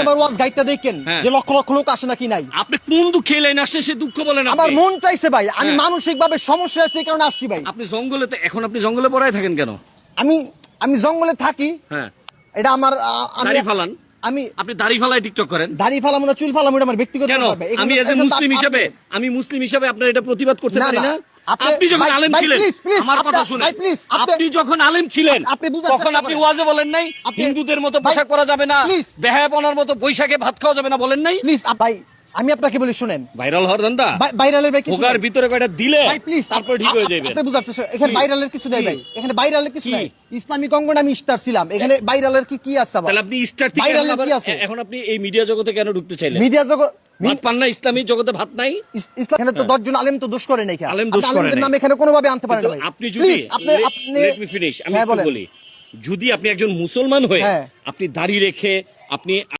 আমার ওয়াজ গাইডটা দেখেন যে লক্ষ লক্ষ লোক আসে নাকি নাই। আপনি কোন দুঃখে এলেন আসছেন সে দুঃখ বলেন। আমার মন চাইছে ভাই, আমি মানসিক ভাবে সমস্যা আছে এই কারণে আসছি ভাই। আপনি জঙ্গলে, এখন আপনি জঙ্গলে পড়ায় থাকেন কেন? আমি জঙ্গলে থাকি, হ্যাঁ এটা আমার দাড়ি ফালান, আপনি দাড়ি ফালায় টিকটক করেন। দাড়ি ফালাম না, চুল ফালাম, এটা আমার ব্যক্তিগত কেন? ব্যাপার। আমি এজ এ মুসলিম হিসেবে, আমি মুসলিম হিসেবে আপনার এটা প্রতিবাদ করতে পারি না? আপনি যখন আলেম ছিলেন, আমার কথা শুনুন, আপনি যখন আলেম ছিলেন তখন আপনি ওয়াজে বলেন নাই হিন্দুদের মতো পোশাক পরা যাবে না, বেহায়াপনার মতো বৈশাখে ভাত খাওয়া যাবে না, বলেন নাই? প্লিজ ভাই, আমি আপনাকে বলি শুনেন, ভাইরাল হওয়ার ধান্দা, ভাইরালের ভাই কিছু ওগার ভিতরে কয়টা দিলে ভাই প্লিজ তারপর ঠিক হয়ে যাবে। আপনি বুঝাচ্ছেন এখানে ভাইরালের কিছু নাই ভাই, এখানে ভাইরালের কিছু নাই। ইসলামিক অঙ্গনে আমি স্টার ছিলাম, এখানে ভাইরালের কি আছে? তাহলে আপনি স্টার থেকে এখন আপনি এই মিডিয়া জগতে কেন ঢুকতে চাইলেন? মিডিয়া জগৎ ভাত পান না, ইসলামিক জগতে ভাত নাই? এখানে তো 10 জন আলেম তো দোষ করে নাই, আলেম দোষ করে নাই, নাম এখানে কোনোভাবে আনতে পারেন ভাই। আপনি যদি লেট মি ফিনিশ, আমি একটু বলি, যদি আপনি একজন মুসলমান হয়ে আপনি দাড়ি রেখে আপনি